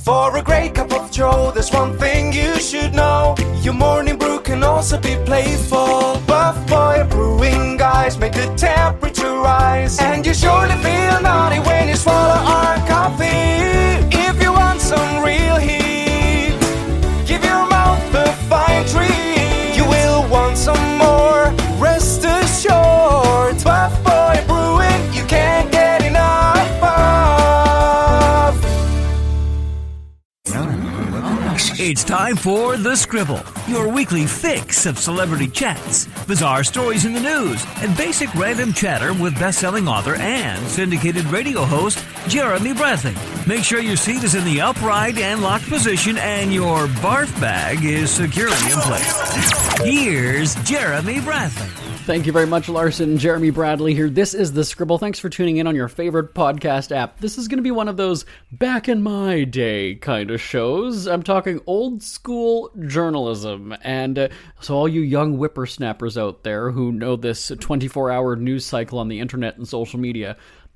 For a great cup of joe, there's one thing you should know. Your morning brew can also be playful. Buff Boy Brewing guys make the temperature rise. And you surely feel naughty when you swallow our coffee. If you want some real heat, give your mouth a fine treat. You will want some more, rest assured. Buff Boy Brewing, you can't get enough of. It's time for The Scribble, your weekly fix of celebrity chats, bizarre stories in the news, and basic random chatter with best-selling author and syndicated radio host Jeremy Bradley. Make sure your seat is in the upright and locked position and your barf bag is securely in place. Here's Jeremy Bradley. Thank you very much, Larson. Jeremy Bradley here. This is The Scribble. Thanks for tuning in on your favorite podcast app. This is going to be one of those back in my day kind of shows. I'm talking old school journalism. And so all you young whippersnappers out there who know this 24-hour news cycle on the internet and social media,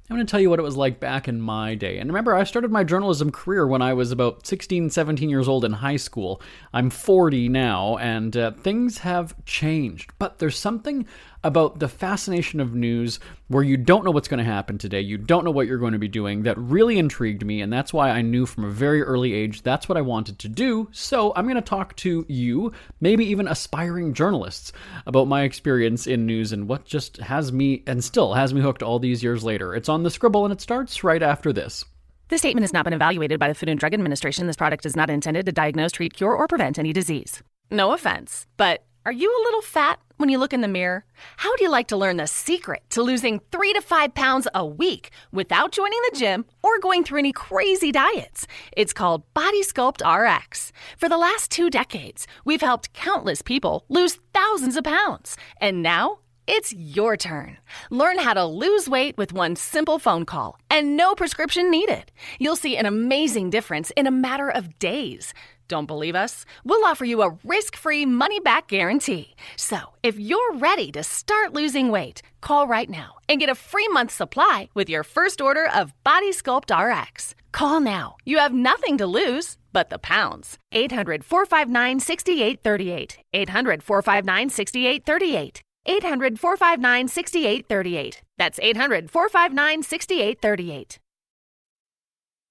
I'm going to tell you what it was like back in my day. And remember, I started my journalism career when I was about 16, 17 years old in high school. I'm 40 now, and things have changed. But there's something about the fascination of news where you don't know what's going to happen today. You don't know what you're going to be doing. That really intrigued me, and that's why I knew from a very early age that's what I wanted to do. So I'm going to talk to you, maybe even aspiring journalists, about my experience in news and what just has me, and still has me hooked all these years later. It's on The Scribble, and it starts right after this. This statement has not been evaluated by the Food and Drug Administration. This product is not intended to diagnose, treat, cure, or prevent any disease. No offense, but are you a little fat when you look in the mirror? How would you like to learn the secret to losing 3 to 5 pounds a week without joining the gym or going through any crazy diets? It's called Body Sculpt RX. For the last 2 decades, we've helped countless people lose thousands of pounds. And now, it's your turn. Learn how to lose weight with one simple phone call and no prescription needed. You'll see an amazing difference in a matter of days. Don't believe us? We'll offer you a risk-free money-back guarantee. So, if you're ready to start losing weight, call right now and get a free month supply with your first order of Body Sculpt RX. Call now. You have nothing to lose but the pounds. 800-459-6838. 800-459-6838. 800-459-6838. That's 800-459-6838.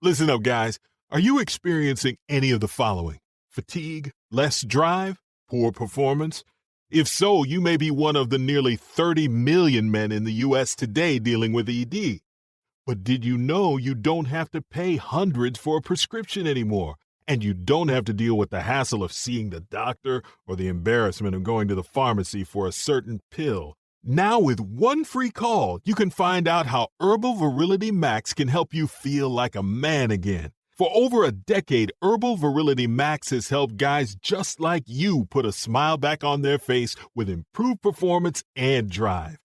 Listen up, guys. Are you experiencing any of the following? Fatigue, less drive, poor performance? If so, you may be one of the nearly 30 million men in the U.S. today dealing with ED. But did you know you don't have to pay hundreds for a prescription anymore? And you don't have to deal with the hassle of seeing the doctor or the embarrassment of going to the pharmacy for a certain pill. Now with one free call, you can find out how Herbal Virility Max can help you feel like a man again. For over a decade, Herbal Virility Max has helped guys just like you put a smile back on their face with improved performance and drive.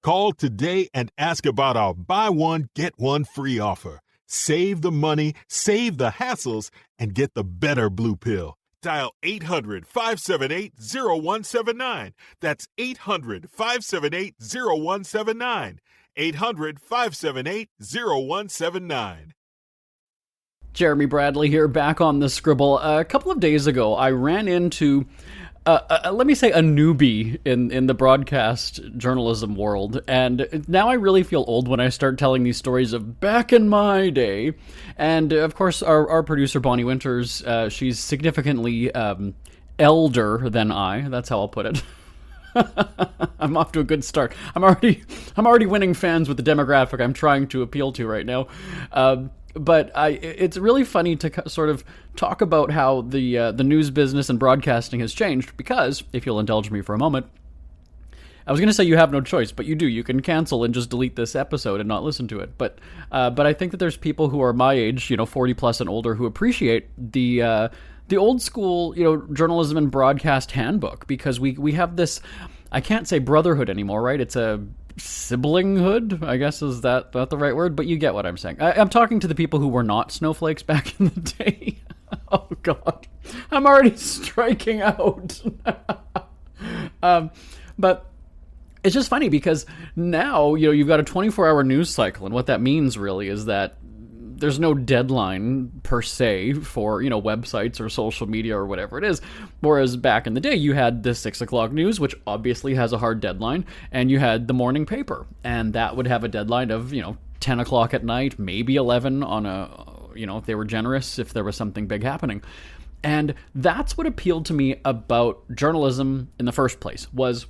Call today and ask about our buy one, get one free offer. Save the money, save the hassles, and get the better blue pill. Dial 800-578-0179. That's 800-578-0179. 800-578-0179. Jeremy Bradley here, back on The Scribble. A couple of days ago, I ran into, let me say, a newbie in the broadcast journalism world, and now I really feel old when I start telling these stories of back in my day. And, of course, our producer, Bonnie Winters, she's significantly elder than I. That's how I'll put it. I'm off to a good start. I'm already winning fans with the demographic I'm trying to appeal to right now. But it's really funny to sort of talk about how the news business and broadcasting has changed, because, if you'll indulge me for a moment, I was going to say you have no choice, but you do. You can cancel and just delete this episode and not listen to it. But I think that there's people who are my age, 40 plus and older, who appreciate the old school, journalism and broadcast handbook, because we have this, I can't say brotherhood anymore, right? It's a siblinghood, I guess. Is that not the right word? But you get what I'm saying. I'm talking to the people who were not snowflakes back in the day. Oh, God. I'm already striking out. But it's just funny because now, you've got a 24-hour news cycle, and what that means really is that there's no deadline per se for, websites or social media or whatever it is. Whereas back in the day, you had the 6 o'clock news, which obviously has a hard deadline, and you had the morning paper, and that would have a deadline of, 10 o'clock at night, maybe 11 on if they were generous, if there was something big happening. And that's what appealed to me about journalism in the first place, was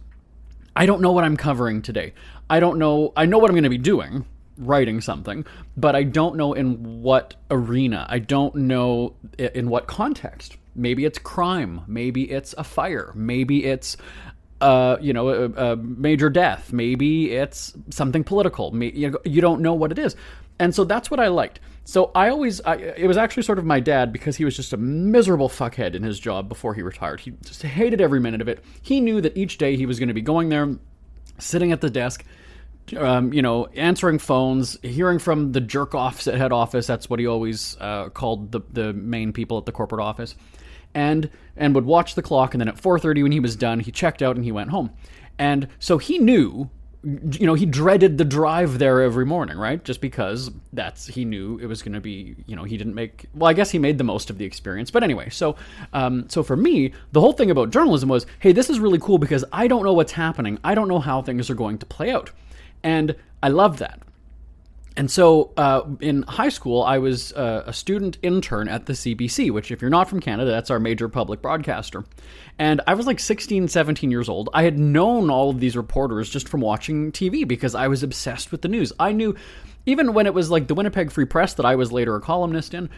I don't know what I'm covering today. I know what I'm going to be doing, writing something, but I don't know in what arena. I don't know in what context. Maybe it's crime. Maybe it's a fire. Maybe it's a major death. Maybe it's something political. You don't know what it is. And so that's what I liked. So it was actually sort of my dad, because he was just a miserable fuckhead in his job before he retired. He just hated every minute of it. He knew that each day he was going to be going there, sitting at the desk, answering phones, hearing from the jerk-offs at head office. That's what he always called the main people at the corporate office. And would watch the clock, and then at 4:30 when he was done, he checked out and he went home. And so he knew, he dreaded the drive there every morning, right? Just because he knew it was going to be, he didn't make, well, I guess he made the most of the experience. But anyway, so for me, the whole thing about journalism was, hey, this is really cool because I don't know what's happening. I don't know how things are going to play out. And I love that. And so in high school, I was a student intern at the CBC, which, if you're not from Canada, that's our major public broadcaster. And I was like 16, 17 years old. I had known all of these reporters just from watching TV because I was obsessed with the news. I knew, even when it was like the Winnipeg Free Press that I was later a columnist in,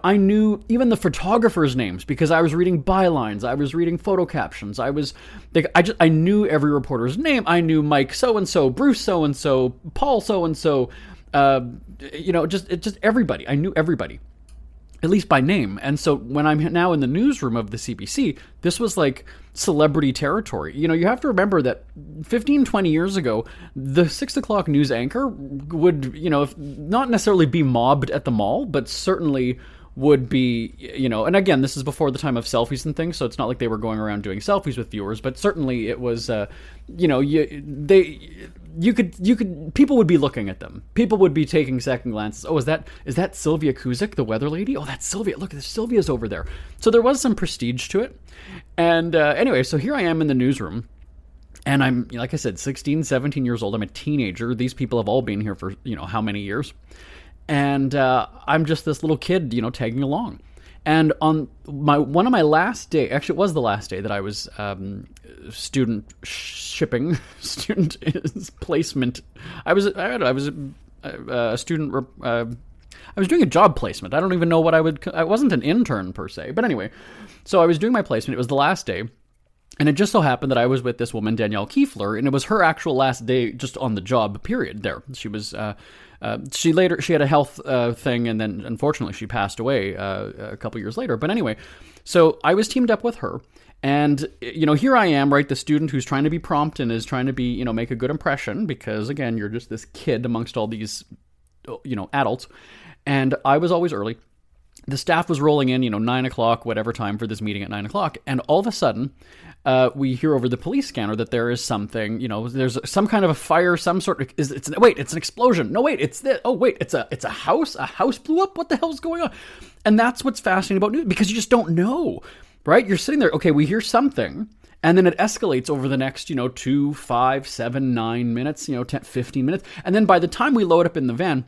I knew even the photographers' names because I was reading bylines. I was reading photo captions. I knew every reporter's name. I knew Mike so-and-so, Bruce so-and-so, Paul so-and-so, just everybody. I knew everybody, at least by name. And so when I'm now in the newsroom of the CBC, this was like celebrity territory. You have to remember that 15, 20 years ago, the 6 o'clock news anchor would, not necessarily be mobbed at the mall, but certainly would be, and again, this is before the time of selfies and things, so it's not like they were going around doing selfies with viewers, but certainly it was, people would be looking at them. People would be taking second glances. Oh, is that Sylvia Kuzik, the weather lady? Oh, that's Sylvia. Look, Sylvia's over there. So there was some prestige to it. And anyway, so here I am in the newsroom. And I'm, like I said, 16, 17 years old. I'm a teenager. These people have all been here for, how many years. And I'm just this little kid, tagging along. And on one of my last day, actually it was the last day that I was student placement. I was a student. I was doing a job placement. I don't even know what I wasn't an intern per se, but anyway. So I was doing my placement. It was the last day. And it just so happened that I was with this woman, Danielle Kiefler, and it was her actual last day just on the job period there. She was, she had a health thing, and then unfortunately she passed away a couple years later. But anyway, so I was teamed up with her, and, here I am, right, the student who's trying to be prompt and is trying to be, make a good impression, because again, you're just this kid amongst all these, adults. And I was always early. The staff was rolling in, 9 o'clock, whatever time for this meeting at 9 o'clock. And all of a sudden, we hear over the police scanner that there is something, there's some kind of a fire, some sort of, it's an explosion. No, wait, it's this. Oh, wait, it's a house. A house blew up. What the hell's going on? And that's what's fascinating about news, because you just don't know, right? You're sitting there, okay, we hear something, and then it escalates over the next, 2, 5, 7, 9 minutes, 10, 15 minutes. And then by the time we load up in the van,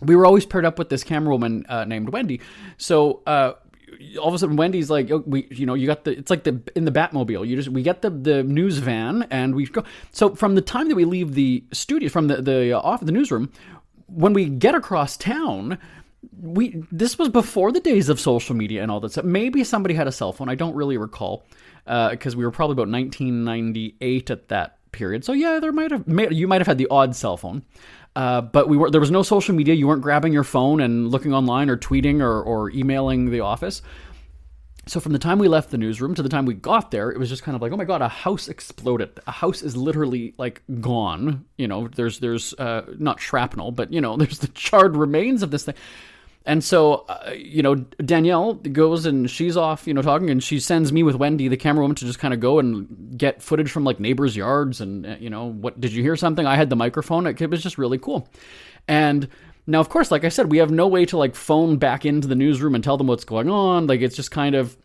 we were always paired up with this camera woman named Wendy. So all of a sudden, Wendy's like, you got it's like in the Batmobile. We get the news van and we go. So from the time that we leave the studio, from the newsroom, when we get across town, this was before the days of social media and all that stuff. Maybe somebody had a cell phone. I don't really recall, because we were probably about 1998 at that period. So yeah, you might have had the odd cell phone. But there was no social media. You weren't grabbing your phone and looking online or tweeting or emailing the office. So from the time we left the newsroom to the time we got there, it was just kind of like, oh my God, a house exploded. A house is literally like gone. There's not shrapnel, but there's the charred remains of this thing. And so, Danielle goes and she's off, talking, and she sends me with Wendy, the camera woman, to just kind of go and get footage from like neighbors' yards. And, what, did you hear something? I had the microphone. It was just really cool. And Now, of course, like I said, we have no way to like phone back into the newsroom and tell them what's going on. Like, it's just kind of,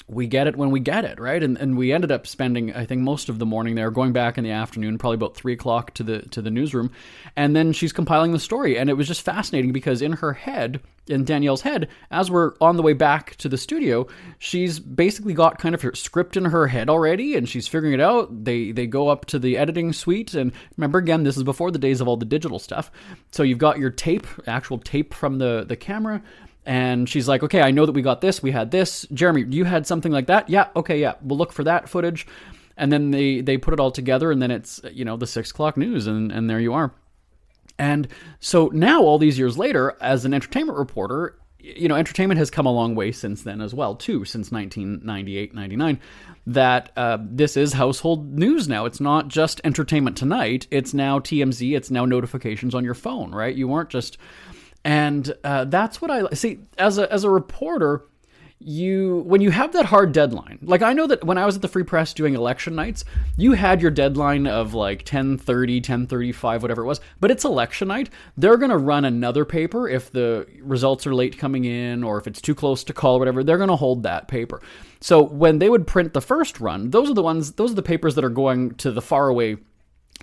we get it when we get it, right? And we ended up spending, I think, most of the morning there, going back in the afternoon, probably about 3 o'clock to the newsroom. And then she's compiling the story. And it was just fascinating because in her head, in Danielle's head, as we're on the way back to the studio, she's basically got kind of her script in her head already, and she's figuring it out. They go up to the editing suite, and remember, again, this is before the days of all the digital stuff. So you've got your tape, actual tape from the camera, and she's like, okay, I know that we got this, we had this. Jeremy, you had something like that? Yeah, okay, yeah, we'll look for that footage. And then they put it all together, and then it's, the 6 o'clock news, and there you are. And so now, all these years later, as an entertainment reporter, entertainment has come a long way since then as well, too, since 1998, 99, that this is household news now. It's not just Entertainment Tonight. It's now TMZ. It's now notifications on your phone, right? You weren't just... And that's what I see as a reporter. When you have that hard deadline, like I know that when I was at the Free Press doing election nights, you had your deadline of like 10:30, 10:35, whatever it was, but it's election night. They're going to run another paper if the results are late coming in, or if it's too close to call, or whatever, they're going to hold that paper. So when they would print the first run, those are the papers that are going to the faraway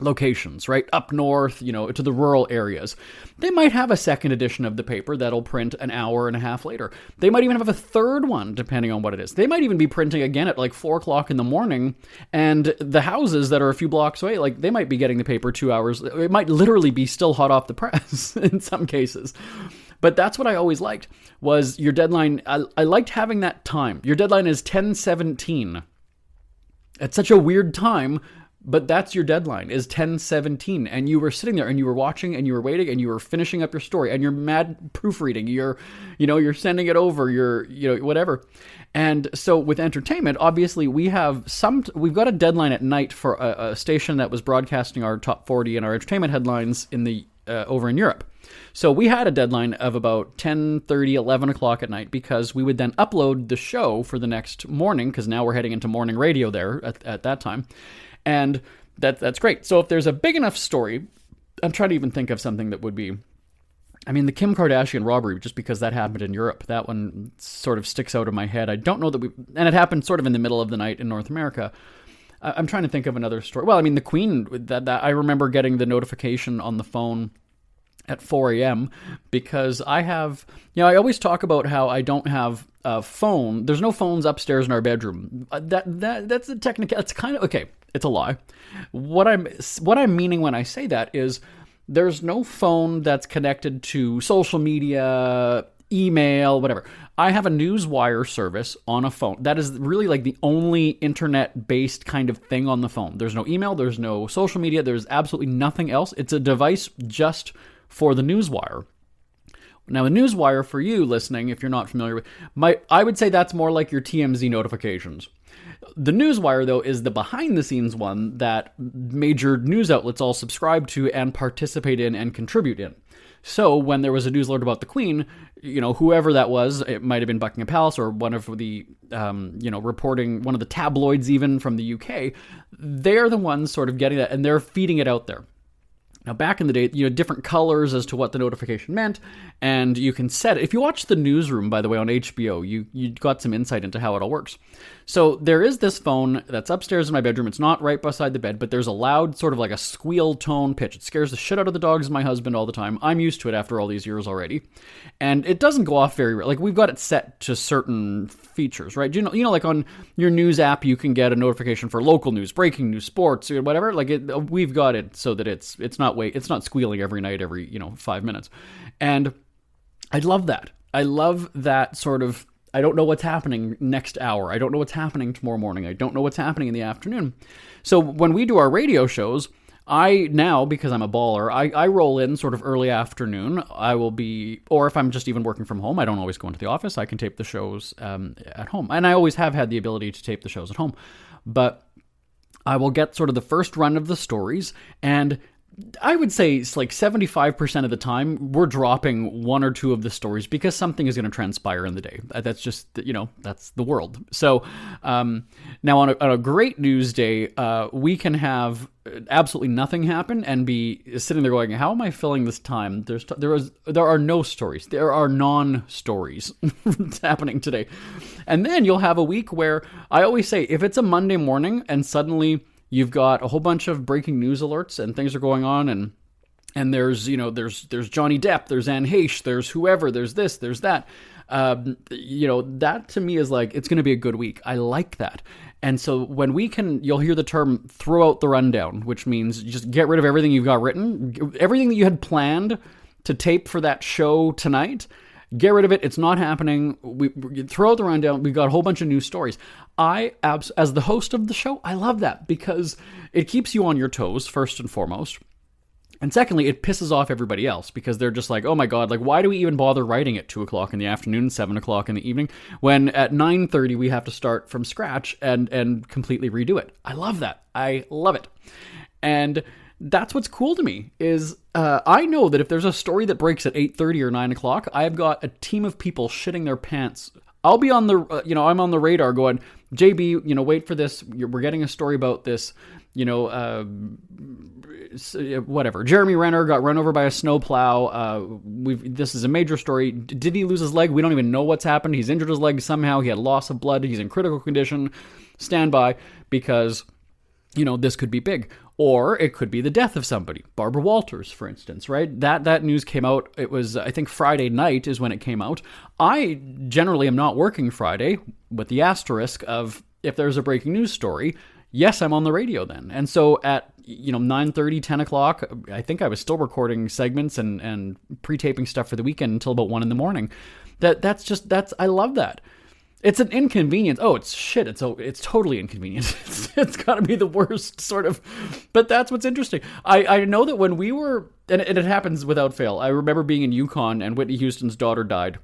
locations, right? Up north, to the rural areas. They might have a second edition of the paper that'll print an hour and a half later. They might even have a third one, depending on what it is. They might even be printing again at like 4 o'clock in the morning, and the houses that are a few blocks away, like they might be getting the paper 2 hours. It might literally be still hot off the press in some cases. But that's what I always liked, was your deadline. I liked having that time. Your deadline is 10:17. It's such a weird time, but that's your deadline, is 10:17, and you were sitting there and you were watching and you were waiting and you were finishing up your story and you're mad proofreading, you're sending it over, you're whatever. And so with entertainment, obviously we've got a deadline at night for a station that was broadcasting our top 40 and our entertainment headlines in the over in Europe. So we had a deadline of about 10:30, 11 o'clock at night, because we would then upload the show for the next morning, because now we're heading into morning radio there at that time. And that's great. So if there's a big enough story, I'm trying to even think of something that would be, the Kim Kardashian robbery, just because that happened in Europe, that one sort of sticks out in my head. I don't know that and it happened sort of in the middle of the night in North America. I'm trying to think of another story. Well, the Queen, that I remember getting the notification on the phone at 4 a.m. because I have, I always talk about how I don't have a phone. There's no phones upstairs in our bedroom. That's a technical, it's kind of, okay, it's a lie. What I'm meaning when I say that is there's no phone that's connected to social media, email, whatever. I have a Newswire service on a phone. That is really like the only internet-based kind of thing on the phone. There's no email, there's no social media, there's absolutely nothing else. It's a device just for the Newswire. Now, a Newswire, for you listening, if you're not familiar with, I would say that's more like your TMZ notifications. The Newswire, though, is the behind-the-scenes one that major news outlets all subscribe to and participate in and contribute in. So when there was a news alert about the Queen, whoever that was, it might have been Buckingham Palace or one of the, reporting, one of the tabloids even from the UK, they're the ones sort of getting that, and they're feeding it out there. Now, back in the day, different colors as to what the notification meant, and you can set it. If you watch The Newsroom, by the way, on HBO, you got some insight into how it all works. So there is this phone that's upstairs in my bedroom. It's not right beside the bed, but there's a loud, sort of like a squeal tone pitch. It scares the shit out of the dogs and my husband all the time. I'm used to it after all these years already. And it doesn't go off very, like, we've got it set to certain features, right? Like on your news app, you can get a notification for local news, breaking news, sports, whatever. Like we've got it so that it's not squealing every night, every 5 minutes. And I love that. I love that sort of, I don't know what's happening next hour. I don't know what's happening tomorrow morning. I don't know what's happening in the afternoon. So when we do our radio shows, because I'm a baller, I roll in sort of early afternoon. I will be, or if I'm just even working from home, I don't always go into the office. I can tape the shows at home. And I always have had the ability to tape the shows at home. But I will get sort of the first run of the stories, and I would say it's like 75% of the time we're dropping one or two of the stories because something is going to transpire in the day. That's just, that's the world. So now on a great news day, we can have absolutely nothing happen and be sitting there going, how am I filling this time? There are no stories. There are non-stories happening today. And then you'll have a week where I always say, if it's a Monday morning and suddenly you've got a whole bunch of breaking news alerts and things are going on, and there's Johnny Depp, there's Anne Heche, there's whoever, there's this, there's that. That to me is like, it's going to be a good week. I like that. And so when you'll hear the term throw out the rundown, which means just get rid of everything you've got written, everything that you had planned to tape for that show tonight. Get rid of it. It's not happening. We throw out the rundown. We've got a whole bunch of news stories. As the host of the show, I love that because it keeps you on your toes, first and foremost. And secondly, it pisses off everybody else because they're just like, oh my God, like, why do we even bother writing at 2 o'clock in the afternoon, 7 o'clock in the evening, when at 9:30 we have to start from scratch and completely redo it? I love that. I love it. And that's what's cool to me is I know that if there's a story that breaks at 8:30 or 9 o'clock, I've got a team of people shitting their pants. I'll be on the, I'm on the radar going, JB, wait for this. We're getting a story about this, whatever. Jeremy Renner got run over by a snowplow. This is a major story. Did he lose his leg? We don't even know what's happened. He's injured his leg somehow. He had loss of blood. He's in critical condition. Stand by because, this could be big. Or it could be the death of somebody. Barbara Walters, for instance, right? That news came out, it was, I think Friday night is when it came out. I generally am not working Friday, with the asterisk of if there's a breaking news story, yes, I'm on the radio then. And so at 9:30, 10 o'clock, I think I was still recording segments and pre-taping stuff for the weekend until about 1 in the morning. I love that. It's an inconvenience. Oh, it's shit. It's totally inconvenient. It's got to be the worst sort of, but that's what's interesting. I know that when we were, and it happens without fail. I remember being in Yukon and Whitney Houston's daughter died.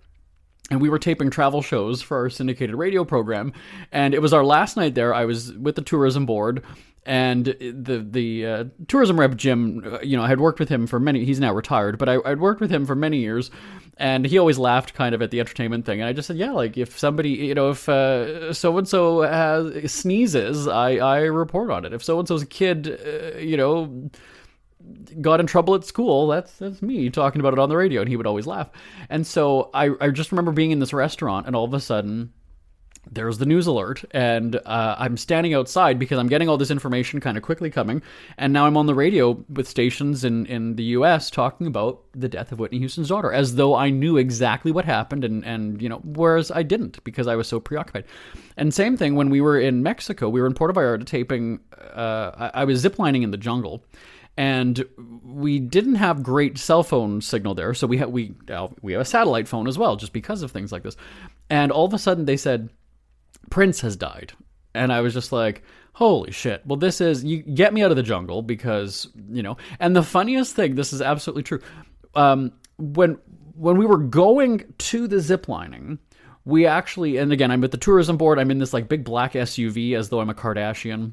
And we were taping travel shows for our syndicated radio program. And it was our last night there. I was with the tourism board. And the tourism rep, Jim, I had worked with him for he's now retired, but I'd worked with him for many years. And he always laughed kind of at the entertainment thing. And I just said, yeah, like if somebody, if so-and-so sneezes, I report on it. If so-and-so's kid, got in trouble at school, that's me talking about it on the radio. And he would always laugh. And so I just remember being in this restaurant and all of a sudden there's the news alert, and I'm standing outside because I'm getting all this information kind of quickly coming, and now I'm on the radio with stations in the U.S. talking about the death of Whitney Houston's daughter, as though I knew exactly what happened, and whereas I didn't because I was so preoccupied. And same thing when we were in Mexico, we were in Puerto Vallarta taping, I was ziplining in the jungle, and we didn't have great cell phone signal there, so we have a satellite phone as well, just because of things like this. And all of a sudden they said, Prince has died. And I was just like, holy shit. Well, you get me out of the jungle because, and the funniest thing, this is absolutely true. When we were going to the ziplining, we actually, and again, I'm with the tourism board. I'm in this like big black SUV as though I'm a Kardashian.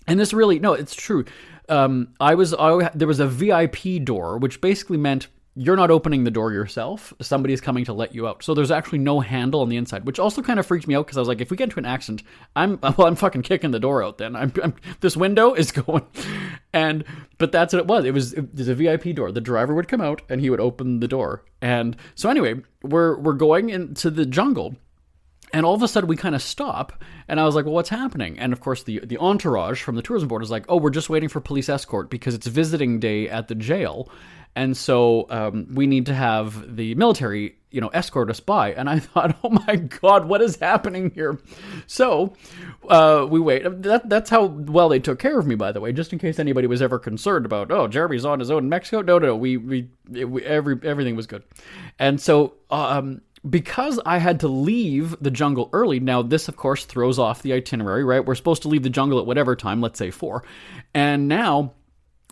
And this really, no, it's true. There was a VIP door, which basically meant you're not opening the door yourself. Somebody's coming to let you out. So there's actually no handle on the inside, which also kind of freaked me out because I was like, if we get into an accident, I'm fucking kicking the door out then. This window is going. But that's what it was. It was a VIP door. The driver would come out and he would open the door. And so anyway, we're going into the jungle. And all of a sudden we kind of stop, and I was like, well, what's happening? And of course the entourage from the tourism board is like, oh, we're just waiting for police escort because it's visiting day at the jail. And so we need to have the military, escort us by. And I thought, oh my God, what is happening here? So we wait. That's how well they took care of me, by the way, just in case anybody was ever concerned about, oh, Jeremy's on his own in Mexico. No, everything was good. And so because I had to leave the jungle early, now this, of course, throws off the itinerary, right? We're supposed to leave the jungle at whatever time, let's say 4. And now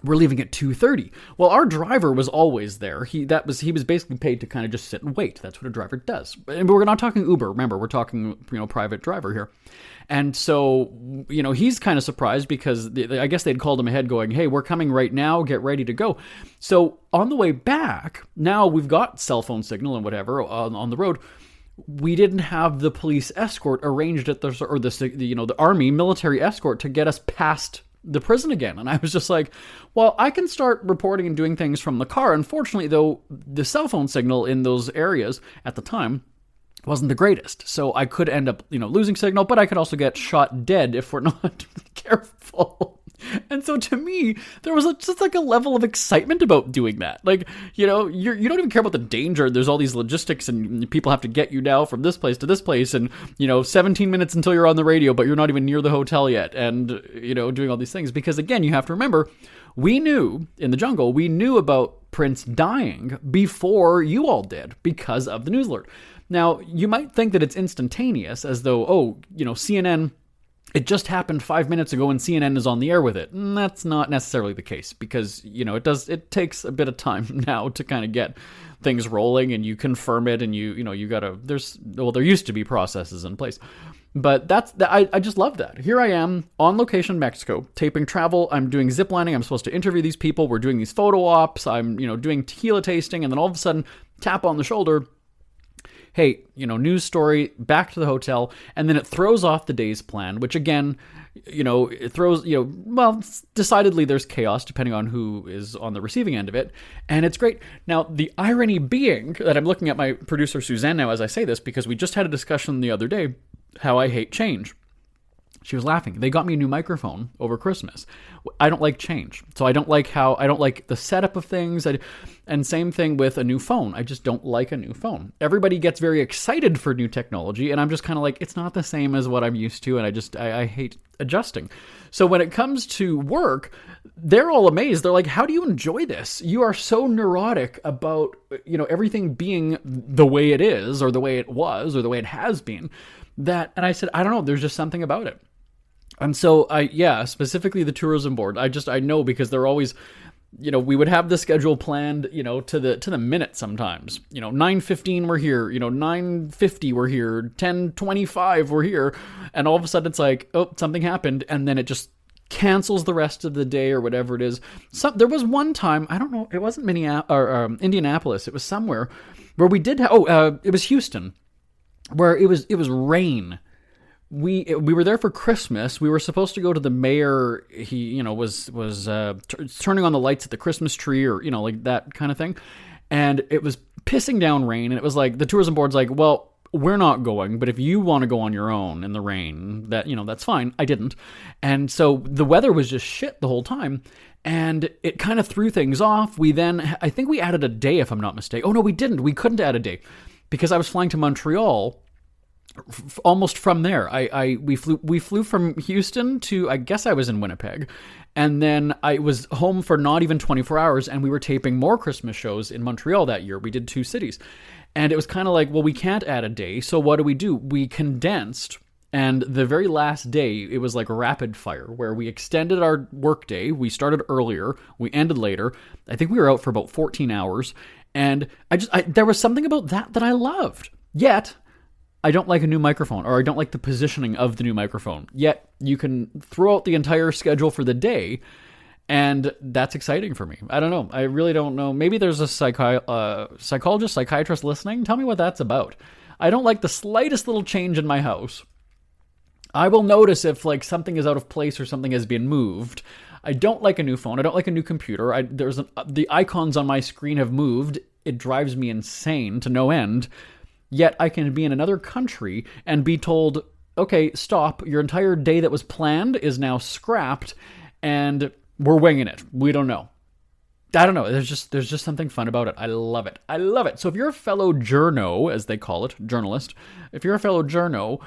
we're leaving at 2:30. Well, our driver was always there. He was basically paid to kind of just sit and wait. That's what a driver does. And we're not talking Uber. Remember, we're talking, private driver here. And so, he's kind of surprised because I guess they'd called him ahead going, hey, we're coming right now. Get ready to go. So on the way back, now we've got cell phone signal and whatever on the road. We didn't have the police escort arranged at the army military escort to get us past the prison again. And I was just like, well, I can start reporting and doing things from the car. Unfortunately, though, the cell phone signal in those areas at the time wasn't the greatest. So I could end up, losing signal, but I could also get shot dead if we're not careful. And so to me, there was just like a level of excitement about doing that. Like, you don't even care about the danger. There's all these logistics and people have to get you now from this place to this place. And, 17 minutes until you're on the radio, but you're not even near the hotel yet. And, doing all these things. Because again, you have to remember, we knew in the jungle, we knew about Prince dying before you all did because of the news alert. Now, you might think that it's instantaneous as though, CNN... it just happened 5 minutes ago and CNN is on the air with it. And that's not necessarily the case because, it takes a bit of time now to kind of get things rolling and you confirm it and there used to be processes in place. But I just love that. Here I am on location in Mexico, taping travel. I'm doing ziplining. I'm supposed to interview these people. We're doing these photo ops. I'm, doing tequila tasting and then all of a sudden tap on the shoulder. Hey, news story, back to the hotel, and then it throws off the day's plan, which again, it throws, decidedly there's chaos depending on who is on the receiving end of it, and it's great. Now, the irony being that I'm looking at my producer Suzanne now as I say this, because we just had a discussion the other day, how I hate change. She was laughing. They got me a new microphone over Christmas. I don't like change. So I don't like the setup of things. And same thing with a new phone. I just don't like a new phone. Everybody gets very excited for new technology. And I'm just kind of like, it's not the same as what I'm used to. And I hate adjusting. So when it comes to work, they're all amazed. They're like, how do you enjoy this? You are so neurotic about, everything being the way it is or the way it was or the way it has been and I said, I don't know. There's just something about it. And so specifically the tourism board, I know because they're always, we would have the schedule planned, to the minute sometimes, 9:15 we're here, 9:50 we're here, 10:25 we're here. And all of a sudden it's like, oh, something happened. And then it just cancels the rest of the day or whatever it is. There was one time, I don't know, it wasn't Indianapolis. It was somewhere where we did, it was Houston, where it was rain. We were there for Christmas. We were supposed to go to the mayor. He, was turning on the lights at the Christmas tree or, like that kind of thing. And it was pissing down rain. And it was like, the tourism board's like, well, we're not going, but if you want to go on your own in the rain, that's fine. I didn't. And so the weather was just shit the whole time. And it kind of threw things off. I think we added a day, if I'm not mistaken. Oh, no, we didn't. We couldn't add a day because I was flying to Montreal almost from there. We flew from Houston to, I guess I was in Winnipeg, and then I was home for not even 24 hours, and we were taping more Christmas shows in Montreal that year. We did 2 cities, and it was kind of like, well, we can't add a day, so what do? We condensed, and the very last day, it was like rapid fire, where we extended our work day. We started earlier, we ended later. I think we were out for about 14 hours, and there was something about that I loved. Yet, I don't like a new microphone, or I don't like the positioning of the new microphone. Yet, you can throw out the entire schedule for the day, and that's exciting for me. I don't know. I really don't know. Maybe there's a psychologist, psychiatrist listening. Tell me what that's about. I don't like the slightest little change in my house. I will notice if something is out of place or something has been moved. I don't like a new phone. I don't like a new computer. The icons on my screen have moved. It drives me insane to no end. Yet I can be in another country and be told, okay, stop. Your entire day that was planned is now scrapped and we're winging it. We don't know. I don't know. There's just something fun about it. I love it. I love it. So if you're a fellow journo, as they call it, journalist, if you're a fellow journo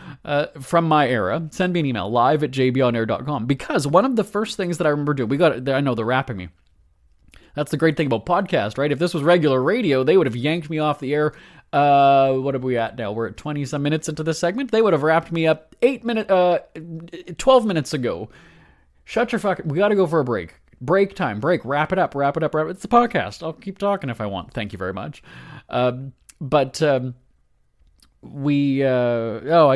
from my era, send me an email, live@jbonair.com. Because one of the first things that I remember doing, I know they're wrapping me. That's the great thing about podcast, right? If this was regular radio, they would have yanked me off the air. What are we at now? We're at 20 some minutes into this segment. They would have wrapped me up 12 minutes ago. Shut your fucking, we got to go for a break. break time, wrap it up. It's the podcast. I'll keep talking if I want. Thank you very much. I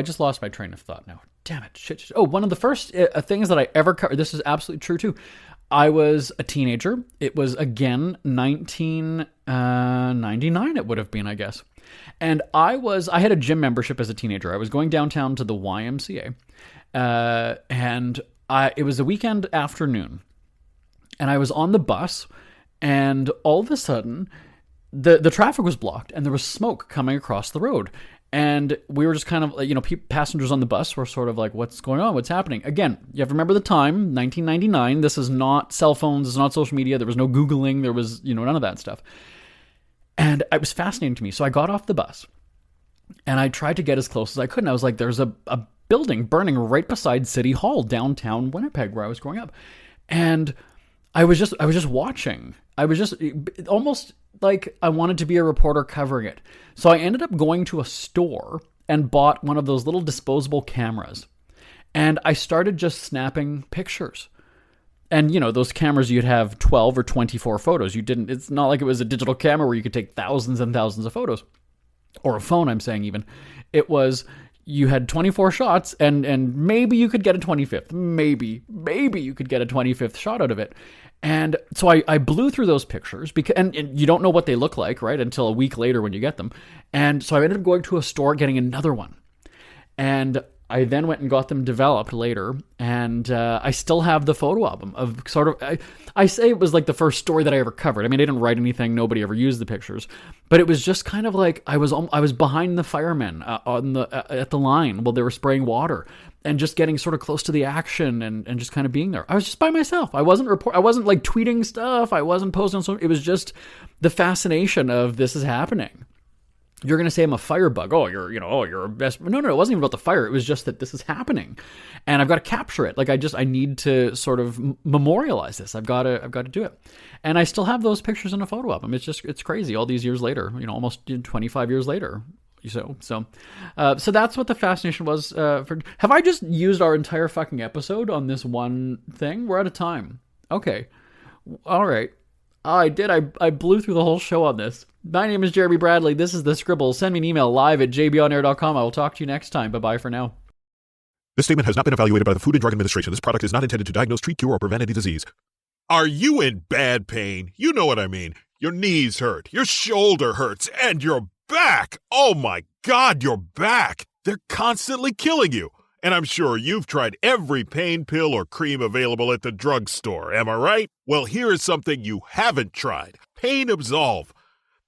just lost my train of thought now. Damn it. Shit. Oh, one of the first things that I ever covered, this is absolutely true too. I was a teenager. It was, again, 1999 it would have been, I guess. And I had a gym membership as a teenager. I was going downtown to the YMCA. It was a weekend afternoon. And I was on the bus, and all of a sudden, the traffic was blocked, and there was smoke coming across the road. And we were just kind of, passengers on the bus were sort of like, what's going on? What's happening? Again, you have to remember the time, 1999. This is not cell phones. This is not social media. There was no Googling. There was, none of that stuff. And it was fascinating to me. So I got off the bus, and I tried to get as close as I could. And I was like, there's a building burning right beside City Hall, downtown Winnipeg, where I was growing up. And I was just watching. I was just almost like I wanted to be a reporter covering it. So I ended up going to a store and bought one of those little disposable cameras. And I started just snapping pictures. And, those cameras, you'd have 12 or 24 photos. It's not like it was a digital camera where you could take thousands and thousands of photos. Or a phone, I'm saying even. It was, you had 24 shots, and maybe you could get a 25th. Maybe you could get a 25th shot out of it. And so I blew through those pictures, and you don't know what they look like, right, until a week later when you get them. And so I ended up going to a store, getting another one. And I then went and got them developed later, and I still have the photo album of sort of, I say it was like the first story that I ever covered. I mean, I didn't write anything, nobody ever used the pictures, but it was just kind of like I was behind the firemen at the line while they were spraying water, and just getting sort of close to the action and just kind of being there. I was just by myself. I wasn't like tweeting stuff. I wasn't posting on social. It was just the fascination of this is happening. You're going to say I'm a firebug. Oh, you're a best. No, it wasn't even about the fire. It was just that this is happening, and I've got to capture it. Like I need to sort of memorialize this. I've got to do it, and I still have those pictures in a photo album. It's crazy. All these years later, almost 25 years later. So that's what the fascination was. Have I just used our entire fucking episode on this one thing? We're out of time. Okay, all right. I did. I blew through the whole show on this. My name is Jeremy Bradley. This is The Scribble. Send me an email live at jbonair.com. I will talk to you next time. Bye-bye for now. This statement has not been evaluated by the Food and Drug Administration. This product is not intended to diagnose, treat, cure, or prevent any disease. Are you in bad pain? You know what I mean. Your knees hurt, your shoulder hurts, and your back. Oh my God, your back. They're constantly killing you. And I'm sure you've tried every pain pill or cream available at the drugstore, am I right? Well, here is something you haven't tried. Pain Absolve.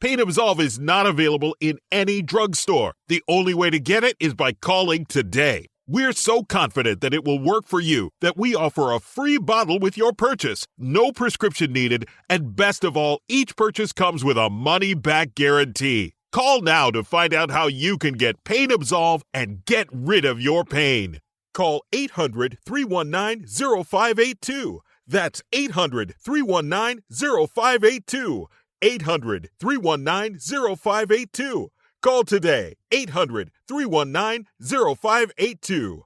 Pain Absolve is not available in any drugstore. The only way to get it is by calling today. We're so confident that it will work for you that we offer a free bottle with your purchase. No prescription needed, and best of all, each purchase comes with a money-back guarantee. Call now to find out how you can get Pain Absolve and get rid of your pain. Call 800-319-0582. That's 800-319-0582. 800-319-0582. Call today. 800-319-0582.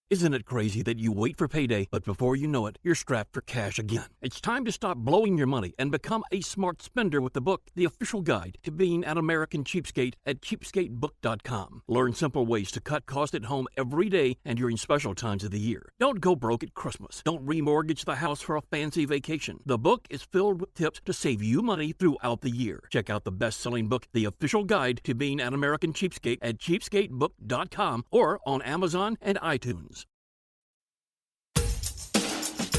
Isn't it crazy that you wait for payday, but before you know it, you're strapped for cash again? It's time to stop blowing your money and become a smart spender with the book, The Official Guide to Being an American Cheapskate at cheapskatebook.com. Learn simple ways to cut costs at home every day and during special times of the year. Don't go broke at Christmas. Don't remortgage the house for a fancy vacation. The book is filled with tips to save you money throughout the year. Check out the best-selling book, The Official Guide to Being an American Cheapskate at cheapskatebook.com or on Amazon and iTunes.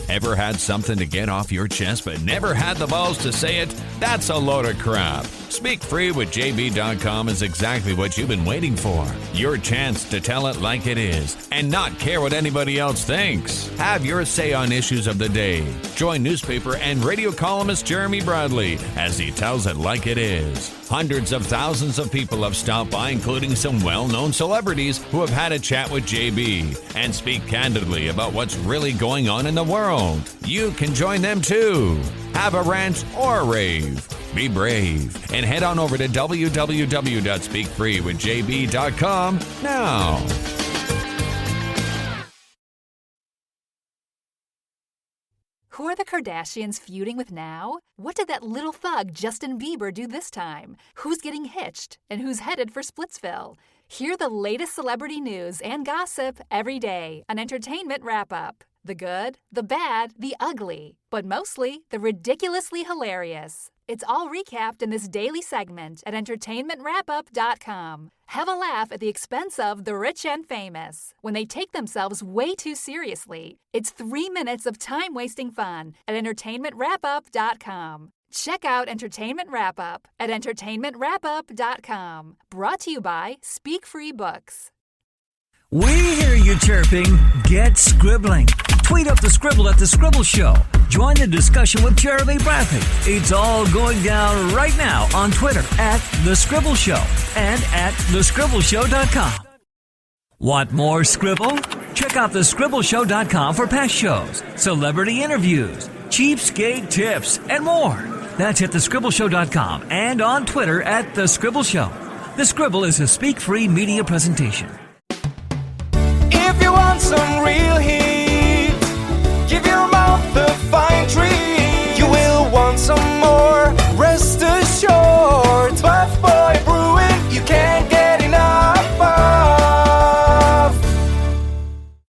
Ever had something to get off your chest but never had the balls to say it? That's a load of crap. Speak Free with JB.com is exactly what you've been waiting for. Your chance to tell it like it is and not care what anybody else thinks. Have your say on issues of the day. Join newspaper and radio columnist Jeremy Bradley as he tells it like it is. Hundreds of thousands of people have stopped by, including some well-known celebrities who have had a chat with JB and speak candidly about what's really going on in the world. You can join them too. Have a rant or a rave. Be brave and head on over to www.speakfreewithjb.com now. Who are the Kardashians feuding with now? What did that little thug Justin Bieber do this time? Who's getting hitched? And who's headed for Splitsville? Hear the latest celebrity news and gossip every day on Entertainment Wrap-Up. The good, the bad, the ugly, but mostly the ridiculously hilarious. It's all recapped in this daily segment at entertainmentwrapup.com. Have a laugh at the expense of the rich and famous when they take themselves way too seriously. It's 3 minutes of time-wasting fun at entertainmentwrapup.com. Check out Entertainment Wrap-Up at entertainmentwrapup.com. Brought to you by Speak Free Books. We hear you chirping. Get scribbling. Tweet up the Scribble at The Scribble Show. Join the discussion with Jeremy Bradley. It's all going down right now on Twitter at The Scribble Show and at thescribbleshow.com. Want more Scribble? Check out thescribbleshow.com for past shows, celebrity interviews, cheapskate tips, and more. That's at thescribbleshow.com and on Twitter at The Scribble Show. The Scribble is a Speak Free media presentation. If you want some